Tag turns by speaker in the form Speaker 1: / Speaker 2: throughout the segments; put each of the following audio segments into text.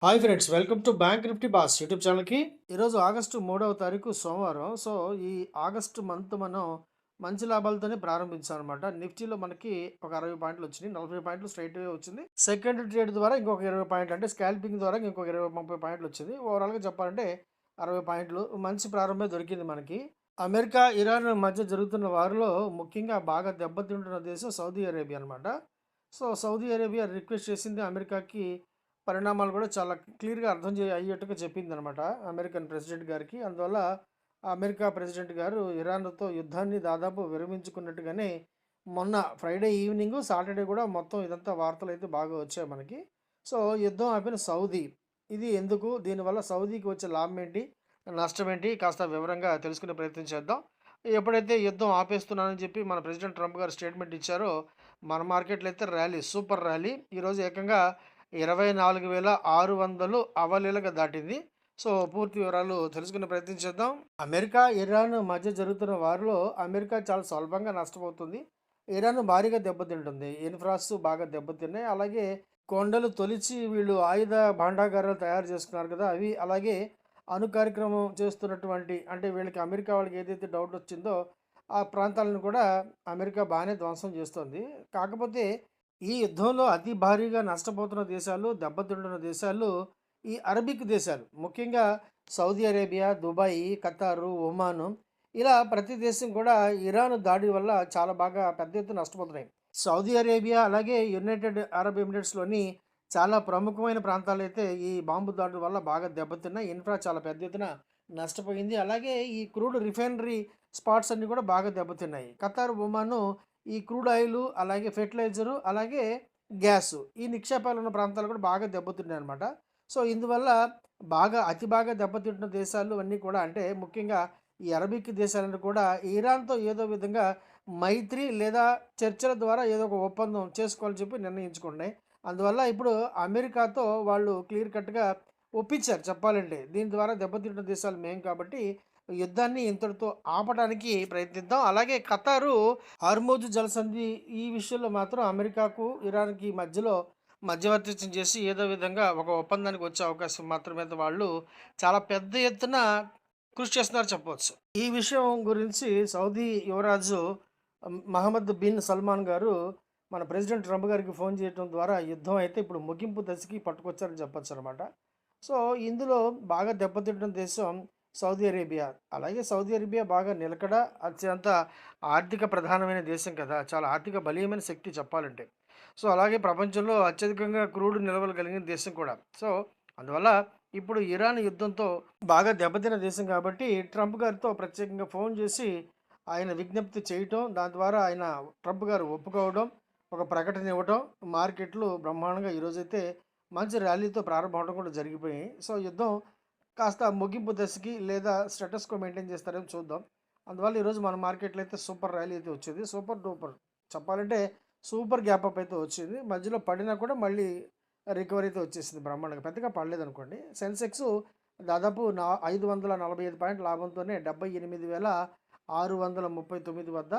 Speaker 1: Hi friends, welcome to bank Nifty boss YouTube ఛానల్కి. ఈరోజు August 3వ తారీఖు సోమవారం. సో ఈ ఆగస్టు మంత్ మనం మంచి లాభాలతోనే ప్రారంభించామన్నమాట. నిఫ్టీలో మనకి ఒక 60 పాయింట్లు వచ్చినాయి, 40 పాయింట్లు స్ట్రైట్గా వచ్చింది. సెకండ్ ట్రేడ్ ద్వారా ఇంకొక 20 పాయింట్లు, అంటే స్కాల్పింగ్ ద్వారా ఇంకొక 20-30 పాయింట్లు వచ్చింది. ఓవరాల్గా చెప్పాలంటే 60 పాయింట్లు మంచి ప్రారంభమే దొరికింది మనకి. అమెరికా ఇరాన్ మధ్య జరుగుతున్న వారిలో ముఖ్యంగా బాగా దెబ్బతింటున్న దేశం సౌదీ అరేబియా అనమాట. సో సౌదీ అరేబియా రిక్వెస్ట్ చేసింది అమెరికాకి, పరిణామాలు కూడా చాలా క్లియర్‌గా అయ్యేట్టుగా చెప్పిందనమాట అమెరికన్ ప్రెసిడెంట్ గారికి. అందువల్ల అమెరికా ప్రెసిడెంట్ గారు ఇరాన్‌తో యుద్ధాన్ని దాదాపు విరమించుకున్నట్టుగానే మొన్న ఫ్రైడే ఈవినింగు, సాటర్డే కూడా మొత్తం ఇదంతా వార్తలైతే బాగా వచ్చాయి మనకి. సో యుద్ధం ఆపిన సౌదీ. ఇది ఎందుకు? దీనివల్ల సౌదీకి వచ్చే లాభం ఏంటి? నష్టం ఏంటి? కాస్త వివరంగా తెలుసుకునే ప్రయత్నం చేద్దాం. ఎప్పుడైతే యుద్ధం ఆపేస్తున్నానని చెప్పి మన ప్రెసిడెంట్ ట్రంప్ గారు స్టేట్మెంట్ ఇచ్చారో, మన మార్కెట్‌లో అయితే ర్యాలీ, సూపర్ ర్యాలీ. ఈరోజు ఏకంగా 24,600 అవలీలగా దాటింది. సో పూర్తి వివరాలు తెలుసుకునే ప్రయత్నం చేద్దాం. అమెరికా, ఇరాన్ మధ్య జరుగుతున్న వారిలో అమెరికా చాలా స్వల్పంగా నష్టపోతుంది. ఇరాన్ భారీగా దెబ్బతింటుంది. ఇన్ఫ్రాస్ బాగా దెబ్బతిన్నాయి. అలాగే కొండలు తొలిచి వీళ్ళు ఆయుధ భాండాగారాలు తయారు చేసుకున్నారు కదా, అవి అలాగే అణు కార్యక్రమం చేస్తున్నటువంటి, అంటే వీళ్ళకి అమెరికా వాళ్ళకి ఏదైతే డౌట్ వచ్చిందో ఆ ప్రాంతాలను కూడా అమెరికా బాగానే ధ్వంసం చేస్తుంది. కాకపోతే ఈ యుద్ధంలో అతి భారీగా నష్టపోతున్న దేశాలు, దెబ్బతింటున్న దేశాలు ఈ అరబిక్ దేశాలు. ముఖ్యంగా సౌదీ అరేబియా, దుబాయ్, ఖతారు, ఒమాను, ఇలా ప్రతి దేశం కూడా ఇరాన్ దాడి వల్ల చాలా బాగా పెద్ద ఎత్తున నష్టపోతున్నాయి. సౌదీ అరేబియా అలాగే యునైటెడ్ అరబ్ ఎమిరేట్స్‌లోని చాలా ప్రముఖమైన ప్రాంతాలైతే ఈ బాంబు దాడుల వల్ల బాగా దెబ్బతిన్నాయి. ఇన్ఫ్రా చాలా పెద్ద ఎత్తున నష్టపోయింది. అలాగే ఈ క్రూడ్ రిఫైనరీ స్పాట్స్ అన్నీ కూడా బాగా దెబ్బతిన్నాయి. ఖతార్, ఒమాను ఈ క్రూడ్ ఆయిలు, అలాగే ఫెర్టిలైజరు, అలాగే గ్యాసు, ఈ నిక్షేపాలున్న ప్రాంతాలు కూడా బాగా దెబ్బతిన్నాయనమాట. సో ఇందువల్ల అతి బాగా దెబ్బతింటున్న దేశాలు అన్నీ కూడా, అంటే ముఖ్యంగా ఈ అరబిక్ దేశాలను కూడా ఇరాన్‌తో ఏదో విధంగా మైత్రి లేదా చర్చల ద్వారా ఏదో ఒక ఒప్పందం చేసుకోవాలని చెప్పి నిర్ణయించుకున్నాయి. అందువల్ల ఇప్పుడు అమెరికాతో వాళ్ళు క్లియర్ కట్‌గా ఒప్పించారు చెప్పాలంటే. దీని ద్వారా దెబ్బతింటున్న దేశాలు మేము కాబట్టి యుద్ధాన్ని ఇంతటితో ఆపడానికి ప్రయత్నిద్దాం. అలాగే ఖతారు హార్మోజు జలసంధి, ఈ విషయంలో మాత్రం అమెరికాకు, ఇరాన్‌కి మధ్యలో మధ్యవర్తిత్వం చేసి ఏదో విధంగా ఒక ఒప్పందానికి వచ్చే అవకాశం మాత్రం మీద వాళ్ళు చాలా పెద్ద ఎత్తున కృషి చేస్తున్నారు చెప్పవచ్చు. ఈ విషయం గురించి సౌదీ యువరాజు మహమ్మద్ బిన్ సల్మాన్ గారు మన ప్రెసిడెంట్ ట్రంప్ గారికి ఫోన్ చేయడం ద్వారా యుద్ధం అయితే ఇప్పుడు ముగింపు దశకి పట్టుకొచ్చారని చెప్పొచ్చు అనమాట. సో ఇందులో బాగా దెబ్బతింటున్న దేశం సౌదీ అరేబియా. అలాగే సౌదీ అరేబియా బాగా నిలకడ, అత్యంత ఆర్థిక ప్రధానమైన దేశం కదా, చాలా ఆర్థిక బలీయమైన శక్తి చెప్పాలంటే. సో అలాగే ప్రపంచంలో అత్యధికంగా క్రూడ్ నిల్వలు కలిగిన దేశం కూడా. సో అందువల్ల ఇప్పుడు ఇరాన్ యుద్ధంతో బాగా దెబ్బతిన్న దేశం కాబట్టి ట్రంప్ గారితో ప్రత్యేకంగా ఫోన్ చేసి ఆయన విజ్ఞప్తి చేయటం, దాని ద్వారా ఆయన ట్రంప్ గారు ఒప్పుకోవడం, ఒక ప్రకటన ఇవ్వటం, మార్కెట్లు బ్రహ్మాండంగా ఈరోజైతే మంచి ర్యాలీతో ప్రారంభం అవడం కూడా జరిగిపోయాయి. సో యుద్ధం కాస్త ముగింపు దశకి లేదా స్టేటస్ కో మెయింటైన్ చేస్తారేమో చూద్దాం. అందువల్ల ఈరోజు మన మార్కెట్లో అయితే సూపర్ ర్యాలీ అయితే వచ్చింది. సూపర్ డూపర్ చెప్పాలంటే సూపర్ గ్యాప్ అప్ అయితే వచ్చింది. మధ్యలో పడినా కూడా మళ్ళీ రికవరీ అయితే వచ్చేసింది బ్రహ్మాండంగా. పెద్దగా పడలేదనుకోండి. సెన్సెక్స్ దాదాపు 545 పాయింట్ల లాభంతోనే 78,639 వద్ద.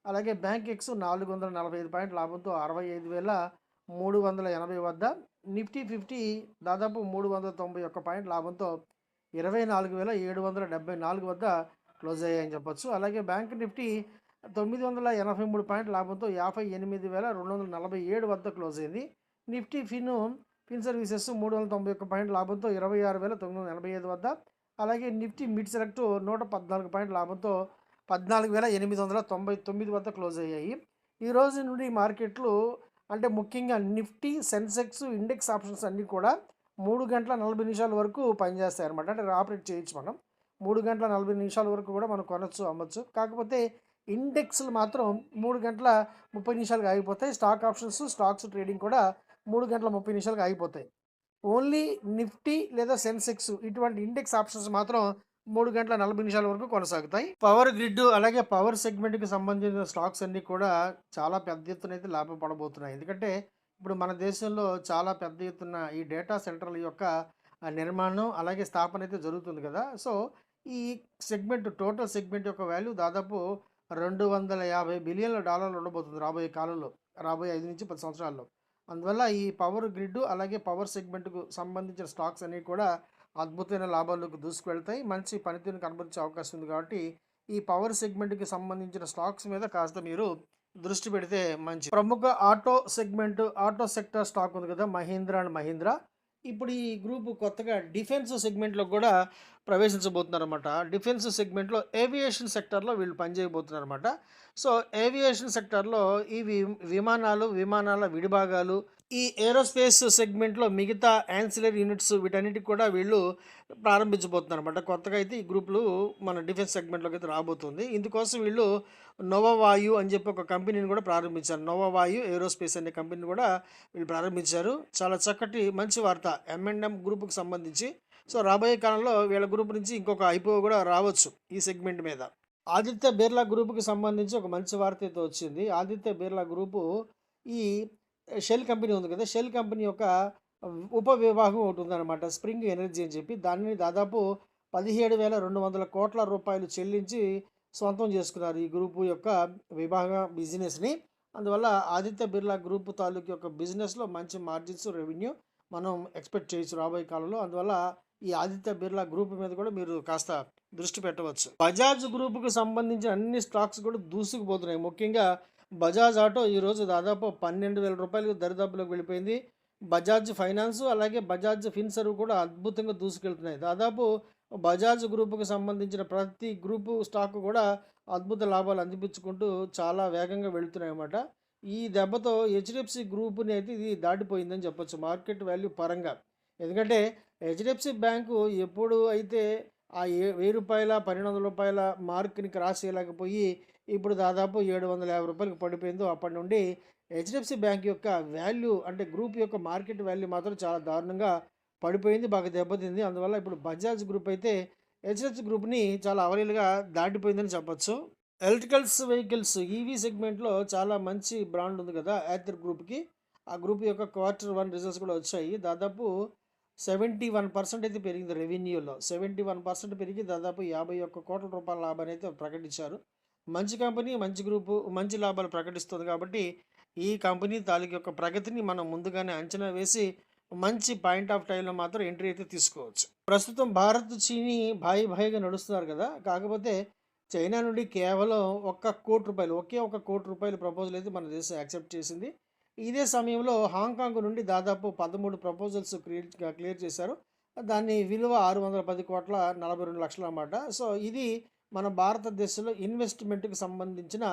Speaker 1: అలాగే బ్యాంక్ ఎక్స్ 445 పాయింట్ల లాభంతో 65,380 వద్ద. నిఫ్టీ 50 దాదాపు 391 పాయింట్ల లాభంతో 24,774 వద్ద క్లోజ్ అయ్యాయని చెప్పొచ్చు. అలాగే బ్యాంక్ నిఫ్టీ 983 పాయింట్ల లాభంతో 58,247 వద్ద క్లోజ్ అయింది. నిఫ్టీ ఫిన్ సర్వీసెస్ 391 పాయింట్ల లాభంతో 26,985 వద్ద. అలాగే నిఫ్టీ మిడ్ సెలెక్ట్ 114 పాయింట్ల లాభంతో 14,899 వద్ద క్లోజ్ అయ్యాయి. ఈ రోజు నుండి మార్కెట్లు, అంటే ముఖ్యంగా నిఫ్టీ, సెన్సెక్స్, ఇండెక్స్ ఆప్షన్స్ అన్నీ కూడా 3 గంటల 40 నిమిషాల వరకు పనిచేస్తాయి అనమాట. అంటే ఆపరేట్ చేయొచ్చు మనం. 3 గంటల 40 నిమిషాల వరకు కూడా మనం కొనొచ్చు, అమ్మొచ్చు. కాకపోతే ఇండెక్స్లు మాత్రం 3 గంటల 30 నిమిషాలుగా ఆగిపోతాయి. స్టాక్ ఆప్షన్స్, స్టాక్స్ ట్రేడింగ్ కూడా 3 గంటల 30 నిమిషాలుగా ఆగిపోతాయి. ఓన్లీ నిఫ్టీ లేదా సెన్సెక్స్ ఇటువంటి ఇండెక్స్ ఆప్షన్స్ మాత్రం 3 గంటల 40 నిమిషాల వరకు కొనసాగుతాయి. పవర్ గ్రిడ్ అలాగే పవర్ సెగ్మెంట్‌కి సంబంధించిన స్టాక్స్ అన్నీ కూడా చాలా పెద్ద ఎత్తున అయితే లాభం పడబోతున్నాయి. ఎందుకంటే ఇప్పుడు మన దేశంలో చాలా పెద్ద ఎత్తున ఈ డేటా సెంటర్ల యొక్క నిర్మాణం, అలాగే స్థాపన అయితే జరుగుతుంది కదా. సో ఈ సెగ్మెంట్, టోటల్ సెగ్మెంట్ యొక్క వాల్యూ దాదాపు $250 బిలియన్ల ఉండబోతుంది రాబోయే కాలంలో, రాబోయే 5-10 సంవత్సరాల్లో. అందువల్ల ఈ పవర్ గ్రిడ్ అలాగే పవర్ సెగ్మెంట్‌కు సంబంధించిన స్టాక్స్ అనేవి కూడా అద్భుతమైన లాభాల్లోకి దూసుకువెళ్తాయి. మంచి పనితీరుని కనబరిచే అవకాశం ఉంది కాబట్టి, ఈ పవర్ సెగ్మెంట్‌కి సంబంధించిన స్టాక్స్ మీద కాస్త మీరు దృష్టి పెడితే మంచిది. ప్రముఖ ఆటో సెక్టార్ స్టాక్ ఉంది కదా! మహీంద్రా అండ్ మహీంద్రా. ఇప్పుడు ఈ గ్రూప్ కొత్తగా డిఫెన్స్ సెగ్మెంట్‌లో కూడా ప్రవేశించబోతున్నారన్నమాట. డిఫెన్స్ సెగ్మెంట్‌లో ఏవియేషన్ సెక్టార్‌లో వీళ్ళు పనిచేయబోతున్నారన్నమాట. సో, ఏవియేషన్ సెక్టార్‌లో ఈ విమానాల విడిభాగాలు, ఈ ఏరోస్పేస్ సెగ్మెంట్‌లో మిగతా యాన్సిలరీ యూనిట్స్ వీటన్నిటికి కూడా వీళ్ళు ప్రారంభించబోతున్నారన్నమాట. కొత్తగా అయితే ఈ గ్రూపులు మన డిఫెన్స్ సెగ్మెంట్‌లోకి అయితే రాబోతుంది. ఇందుకోసం వీళ్ళు నోవావాయు అని చెప్పి ఒక కంపెనీని కూడా ప్రారంభించారు. నోవావాయు ఏరోస్పేస్ అనే కంపెనీని కూడా వీళ్ళు ప్రారంభించారు. చాలా చక్కటి మంచి వార్త M&M గ్రూప్‌కి సంబంధించి. సో, రాబోయే కాలంలో వీళ్ళ గ్రూప్ నుంచి ఇంకొక ఐపీఓ కూడా రావచ్చు ఈ సెగ్మెంట్ మీద. ఆదిత్య బిర్లా గ్రూప్‌కి సంబంధించి ఒక మంచి వార్త అయితే వచ్చింది. ఆదిత్య బిర్లా గ్రూపు ఈ షెల్ కంపెనీ ఉంది కదా! షెల్ కంపెనీ యొక్క ఉపవిభాగం ఒకటి ఉందన్నమాట. స్ప్రింగ్ ఎనర్జీ అని చెప్పి దాన్ని దాదాపు 17,200 రూపాయలు చెల్లించి సొంతం చేసుకున్నారు ఈ గ్రూపు యొక్క విభాగ బిజినెస్‌ని. అందువల్ల ఆదిత్య బిర్లా గ్రూప్ తాలూకు యొక్క బిజినెస్‌లో మంచి మార్జిన్స్, రెవెన్యూ మనం ఎక్స్‌పెక్ట్ చేయొచ్చు రాబోయే కాలంలో. అందువల్ల ఈ ఆదిత్య బిర్లా గ్రూప్ మీద కూడా మీరు కాస్త దృష్టి పెట్టవచ్చు. బజాజ్ గ్రూప్‌కి సంబంధించిన అన్ని స్టాక్స్ కూడా దూసుకుపోతున్నాయి. ముఖ్యంగా బజాజ్ ఆటో ఈరోజు దాదాపు రూ. 12,000 దరిదాపులోకి వెళ్ళిపోయింది. బజాజ్ ఫైనాన్స్ అలాగే బజాజ్ ఫిన్సర్వ్ కూడా అద్భుతంగా దూసుకెళ్తున్నాయి. దాదాపు బజాజ్ గ్రూప్‌కి సంబంధించిన ప్రతి గ్రూపు స్టాక్ కూడా అద్భుత లాభాలు అందిపుచ్చుకుంటూ చాలా వేగంగా వెళ్తున్నాయన్నమాట. ఈ దెబ్బతో హెచ్‌డిఎఫ్‌సి గ్రూప్‌ని అయితే ఇది దాటిపోయిందని చెప్పొచ్చు మార్కెట్ వాల్యూ పరంగా. ఎందుకంటే హెచ్‌డిఎఫ్‌సి బ్యాంకు ఎప్పుడు అయితే ఆ రూ. 1000, రూ. 1,200 మార్క్‌ని క్రాస్ చేయలేకపోయి ఇప్పుడు దాదాపు రూ. 750కి పడిపోయిందో అప్పటి నుండి హెచ్‌డిఎఫ్‌సి బ్యాంక్ యొక్క వాల్యూ అంటే గ్రూప్ యొక్క మార్కెట్ వాల్యూ మాత్రం చాలా దారుణంగా పడిపోయింది. బాగా దెబ్బతింది. అందువల్ల ఇప్పుడు బజాజ్ గ్రూప్ అయితే హెచ్‌డిఎఫ్‌సి గ్రూప్‌ని చాలా అవలీలగా దాటిపోయిందని చెప్పొచ్చు. ఎలక్ట్రికల్స్ వెహికల్స్ ఈవీ సెగ్మెంట్‌లో చాలా మంచి బ్రాండ్ ఉంది కదా! యాథర్ గ్రూప్‌కి. ఆ గ్రూప్ యొక్క క్వార్టర్ 1 రిజల్ట్స్ కూడా వచ్చాయి. దాదాపు 71% అయితే పెరిగింది రెవెన్యూలో. 71% పెరిగి దాదాపు రూ. 51,00,00,000 లాభాన్ని అయితే ప్రకటించారు. మంచి కంపెనీ, మంచి గ్రూపు, మంచి లాభాలు ప్రకటిస్తుంది కాబట్టి, ఈ కంపెనీ తాలూకు యొక్క ప్రగతిని మనం ముందుగానే అంచనా వేసి, మంచి పాయింట్ ఆఫ్ టైమ్‌లో మాత్రం ఎంట్రీ అయితే తీసుకోవచ్చు. ప్రస్తుతం భారత్, చీనీ భాయ్ భాయ్‌గా నడుస్తున్నారు కదా! కాకపోతే చైనా నుండి కేవలం ఒకే ₹1,00,00,000 ప్రపోజల్ అయితే మన దేశం యాక్సెప్ట్ చేసింది. ఇదే సమయంలో హాంకాంగ్ నుండి దాదాపు 13 ప్రపోజల్స్ క్లియర్ చేశారు. దాని విలువ 610,42,00,000 అన్నమాట. సో, ఇది మన భారతదేశంలో ఇన్వెస్ట్‌మెంట్‌కి సంబంధించిన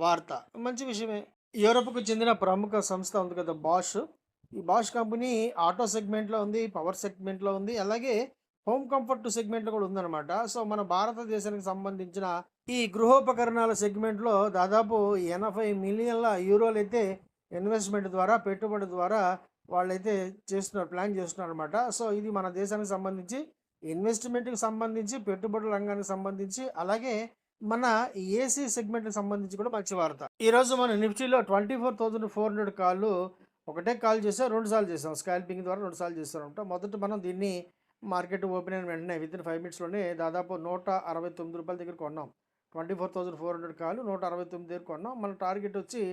Speaker 1: వార్త. మంచి విషయమే. యూరోప్‌కు చెందిన ప్రముఖ సంస్థ ఉంది కదా! బాష్. ఈ బాష్ కంపెనీ ఆటో సెగ్మెంట్‌లో ఉంది, పవర్ సెగ్మెంట్‌లో ఉంది. అలాగే హోమ్ కంఫర్ట్ సెగ్మెంట్‌లో కూడా ఉందన్నమాట. సో, మన భారతదేశానికి సంబంధించిన ఈ గృహోపకరణాల సెగ్మెంట్‌లో దాదాపు 80 మిలియన్ల యూరోలు అయితే ఇన్వెస్ట్‌మెంట్ ద్వారా, పెట్టుబడి ద్వారా వాళ్ళైతే ప్లాన్ చేస్తున్నారన్నమాట. సో, ఇది మన దేశానికి సంబంధించి ఇన్వెస్ట్‌మెంట్‌కి సంబంధించి, పెట్టుబడుల రంగానికి సంబంధించి, అలాగే మన ఏసీ సెగ్మెంట్‌కి సంబంధించి కూడా మంచి వార్త. ఈరోజు మన నిఫ్టీలో 24,400 కాల్లు ఒకటే కాల్ చేసాం, 2 సార్లు చేసాం. స్కాల్పింగ్ ద్వారా 2 సార్లు చేసామన్నమాట. మొదట మనం దీన్ని మార్కెట్ ఓపెన్ అయిన వెంటనే వితిన్ 5 మినిట్స్‌లోనే దాదాపు రూ. 169 దగ్గర కొన్నాం. 24,400 కాల్ 169 దగ్గర కొన్నాం. మన టార్గెట్ వచ్చి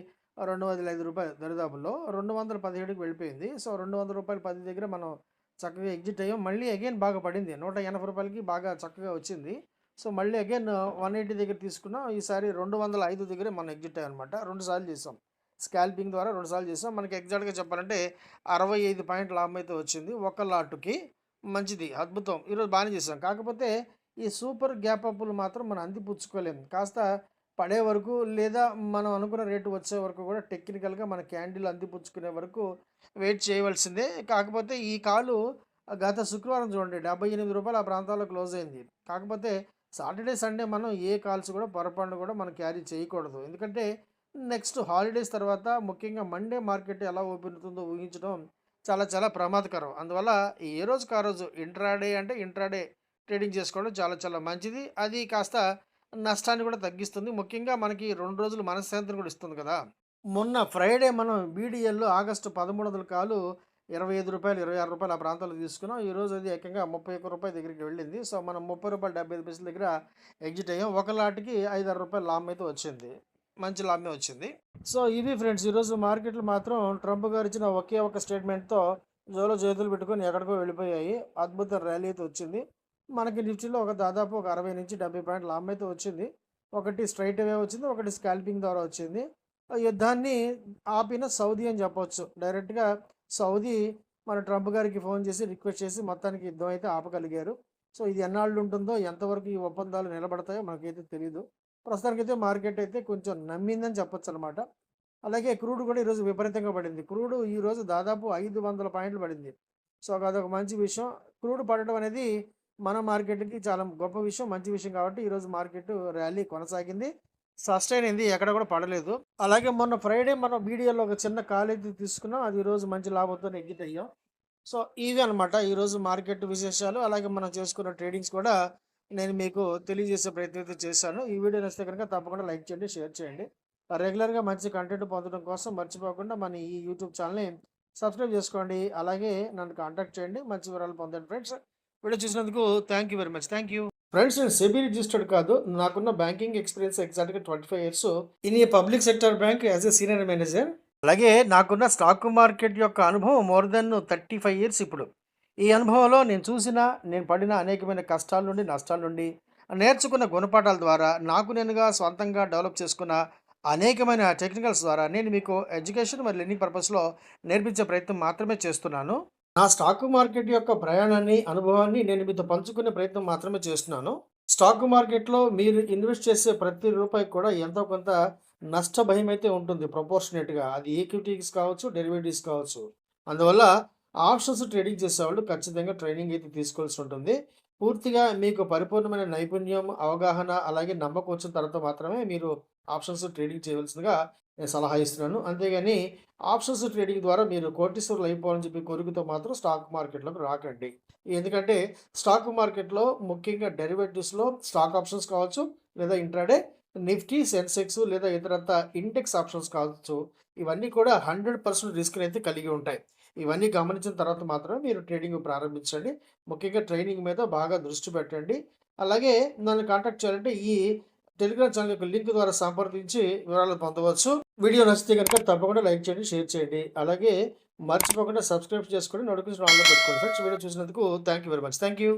Speaker 1: రూ. 205 దరిదాపుల్లో 217కి వెళ్ళిపోయింది. సో, రూ. 200 దగ్గర మనం చక్కగా ఎగ్జిట్ అయ్యాం. మళ్ళీ అగైన్ బాగా పడింది. రూ. 180కి బాగా చక్కగా వచ్చింది. సో, మళ్ళీ అగైన్ 180 దగ్గర తీసుకున్నాం. ఈసారి 205 దగ్గరే మనం ఎగ్జిట్ అయ్యామన్నమాట. 2 సార్లు చేసాం. స్కాల్పింగ్ ద్వారా 2 సార్లు చేసాం. మనకి ఎగ్జాక్ట్‌గా చెప్పాలంటే 65 పాయింట్ల లాభం అయితే వచ్చింది. ఒక లాటుకి. మంచిది. అద్భుతం. ఈరోజు బాగానే చేసాం. కాకపోతే ఈ సూపర్ గ్యాప్ అప్పులు మాత్రం మనం అందిపుచ్చుకోలేము. కాస్త పడే వరకు లేదా మనం అనుకున్న రేటు వచ్చే వరకు కూడా టెక్నికల్‌గా మన క్యాండిల్ అందిపుచ్చుకునే వరకు వెయిట్ చేయవలసిందే. కాకపోతే ఈ కాలు గత శుక్రవారం చూడండి రూ. 78 ఆ ప్రాంతాల్లో క్లోజ్ అయింది. కాకపోతే సాటర్డే, సండే మనం ఏ కాల్స్ కూడా పొరపాటున కూడా మనం క్యారీ చేయకూడదు. ఎందుకంటే నెక్స్ట్ హాలిడేస్ తర్వాత ముఖ్యంగా మండే మార్కెట్ ఎలా ఓపెన్ అవుతుందో ఊహించడం చాలా చాలా ప్రమాదకరం. అందువల్ల ఏ రోజుకి ఆ రోజు ఇంట్రాడే అంటే ఇంట్రాడే ట్రేడింగ్ చేసుకోవడం చాలా చాలా మంచిది. అది కాస్త నష్టాన్ని కూడా తగ్గిస్తుంది. ముఖ్యంగా మనకి 2 రోజులు మనశ్శాంతిని కూడా ఇస్తుంది కదా! మొన్న ఫ్రైడే మనం బీడీఎల్‌లో ఆగస్టు 13 కాలు రూ. 25, రూ. 26 ఆ ప్రాంతాల్లో తీసుకున్నాం. ఈరోజు అది ఏకంగా రూ. 31 దగ్గరికి వెళ్ళింది. సో, మనం రూ. 30.75 దగ్గర ఎగ్జిట్ అయ్యాం. ఒక లాట్‌కి రూ. 5, 6 లాభం అయితే వచ్చింది. మంచి లాభమే వచ్చింది. సో, ఇవి ఫ్రెండ్స్ ఈరోజు మార్కెట్లు మాత్రం ట్రంప్ గారు ఇచ్చిన ఒకే ఒక స్టేట్మెంట్‌తో జేబులో చేతులు పెట్టుకొని ఎక్కడికో వెళ్ళిపోయాయి. అద్భుత ర్యాలీ అయితే వచ్చింది. మనకి నిఫ్టీలో దాదాపు ఒక 60-70 పాయింట్ల లాభం అయితే వచ్చింది. ఒకటి స్ట్రెయిట్ అవే వచ్చింది. ఒకటి స్కాల్పింగ్ ద్వారా వచ్చింది. ఆ యుద్ధాన్ని ఆపిన సౌదీ అని చెప్పొచ్చు. డైరెక్ట్‌గా సౌదీ మన ట్రంప్ గారికి ఫోన్ చేసి రిక్వెస్ట్ చేసి మొత్తానికి యుద్ధం అయితే ఆపగలిగారు. సో, ఇది ఎన్నాళ్ళు ఉంటుందో, ఎంతవరకు ఈ ఒప్పందాలు నిలబడతాయో మనకైతే తెలీదు. ప్రస్తుతానికైతే మార్కెట్ అయితే కొంచెం నమ్మిందని చెప్పొచ్చనమాట. అలాగే క్రూడ్ కూడా ఈరోజు విపరీతంగా పడింది. క్రూడ్ ఈరోజు దాదాపు 500 పాయింట్లు పడింది. సో, అదొక మంచి విషయం. క్రూడ్ పడడం అనేది మన మార్కెట్‌కి చాలా గొప్ప విషయం, మంచి విషయం కాబట్టి ఈరోజు మార్కెట్ ర్యాలీ కొనసాగింది. సస్టైన్ అయింది. ఎక్కడ కూడా పడలేదు. అలాగే మొన్న ఫ్రైడే మనం వీడియోలో ఒక చిన్న కాల్ అయితే తీసుకున్నాం. అది ఈరోజు మంచి లాభంతోనే ఎగ్జిట్ అయ్యాం. సో, ఇవి అనమాట ఈరోజు మార్కెట్ విశేషాలు. అలాగే మనం చేసుకున్న ట్రేడింగ్స్ కూడా నేను మీకు తెలియజేసే ప్రయత్నం అయితే చేశాను. ఈ వీడియో నచ్చితే కనుక తప్పకుండా లైక్ చేయండి, షేర్ చేయండి. రెగ్యులర్‌గా మంచి కంటెంట్ పొందడం కోసం మర్చిపోకుండా మన ఈ యూట్యూబ్ ఛానల్‌ని సబ్స్క్రైబ్ చేసుకోండి. అలాగే నన్ను కాంటాక్ట్ చేయండి. మంచి వివరాలు పొందండి ఫ్రెండ్స్. వీడియో చూసినందుకు thank you very much. Thank you. Friends, నేను సెబీ రిజిస్టర్డ్ కాదు. నాకున్న బ్యాంకింగ్ ఎక్స్పీరియన్స్ ఎగ్జాక్ట్‌గా 25 years in a public sector bank as a senior manager. అలాగే నాకున్న స్టాక్ మార్కెట్ యొక్క అనుభవం మోర్ దెన్ 35 ఇయర్స్ ఇప్పుడు. ఈ అనుభవంలో నేను చూసిన, నేను పడిన అనేకమైన కష్టాల నుండి, నష్టాల నుండి, నేర్చుకున్న గుణపాఠాల ద్వారా, నాకు నేనుగా స్వంతంగా డెవలప్ చేసుకున్న అనేకమైన టెక్నికల్స్ ద్వారా నేను మీకు ఎడ్యుకేషన్ మరియు లెర్నింగ్ పర్పస్‌లో నేర్పించే ప్రయత్నం మాత్రమే చేస్తున్నాను. నా స్టాక్ మార్కెట్ యొక్క ప్రయాణాన్ని, అనుభవాన్ని నేను మీతో పంచుకునే ప్రయత్నం మాత్రమే చేస్తున్నాను. స్టాక్ మార్కెట్‌లో మీరు ఇన్వెస్ట్ చేసే ప్రతి రూపాయికి కూడా ఎంతో కొంత నష్ట భయమైతే ఉంటుంది ప్రపోర్షనేట్‌గా. అది ఈక్విటీస్ కావచ్చు, డెరివేటివ్స్ కావచ్చు. అందువల్ల ఆప్షన్స్ ట్రేడింగ్ చేసేవాళ్ళు ఖచ్చితంగా ట్రైనింగ్ అయితే తీసుకోవాల్సి ఉంటుంది. పూర్తిగా మీకు పరిపూర్ణమైన నైపుణ్యం, అవగాహన, అలాగే నమ్మకం వచ్చిన తర్వాత మాత్రమే మీరు ఆప్షన్స్ ట్రేడింగ్ చేయవలసిందిగా నేను సలహా ఇస్తున్నాను. అంతేగాని ఆప్షన్స్ ట్రేడింగ్ ద్వారా మీరు కోటీశ్వరులు అయిపోవాలని చెప్పి కోరికతో మాత్రం స్టాక్ మార్కెట్‌లోకి రాకండి. ఎందుకంటే స్టాక్ మార్కెట్‌లో ముఖ్యంగా డెరివేటివ్స్‌లో స్టాక్ ఆప్షన్స్ కావచ్చు, లేదా ఇంట్రాడే, నిఫ్టీ, సెన్సెక్స్ లేదా ఇతరత్రా ఇండెక్స్ ఆప్షన్స్ కావచ్చు. ఇవన్నీ కూడా 100% రిస్క్‌నైతే కలిగి ఉంటాయి. ఇవన్నీ గమనించిన తర్వాత మాత్రమే మీరు ట్రేడింగ్ ప్రారంభించండి. ముఖ్యంగా ట్రైనింగ్ మీద బాగా దృష్టి పెట్టండి. అలాగే నన్ను కాంటాక్ట్ చేయాలంటే ఈ టెలిగ్రామ్ ఛానల్ యొక్క లింక్ ద్వారా సంప్రదించి వివరాలు పొందవచ్చు. వీడియో నచ్చితే కనుక తప్పకుండా లైక్ చేయండి, షేర్ చేయండి. అలాగే మర్చిపోకుండా సబ్స్క్రైబ్ చేసుకొని నోటిఫికేషన్ ఆన్‌లో పెట్టుకోండి ఫ్రెండ్స్. వీడియో చూసినందుకు thank you very much. Thank you.